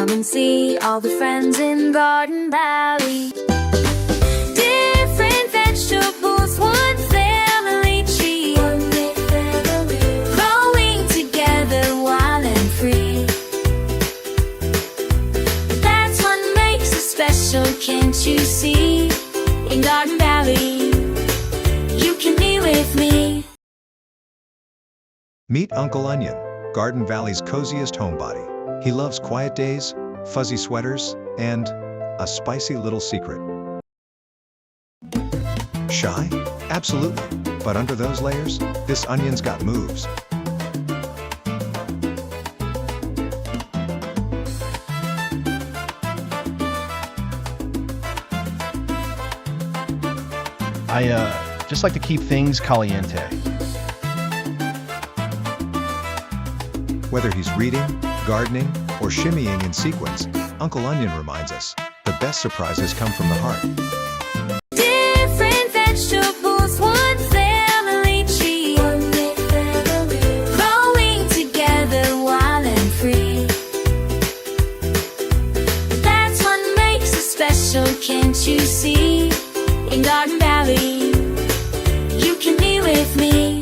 Come and see all the friends in Garden Valley. Different vegetables, one family tree, growing together wild and free. That's what makes us special, can't you see? In Garden Valley, you can be with me. Meet Uncle Onion, Garden Valley's coziest homebody. He loves quiet days, fuzzy sweaters, and a spicy little secret. Shy? Absolutely. But under those layers, this onion's got moves. I just like to keep things caliente. Whether he's reading, gardening, or shimmying in sequins, Uncle Onion reminds us, the best surprises come from the heart. Different vegetables, one family tree, growing together wild and free. That's what makes us special, can't you see? In Garden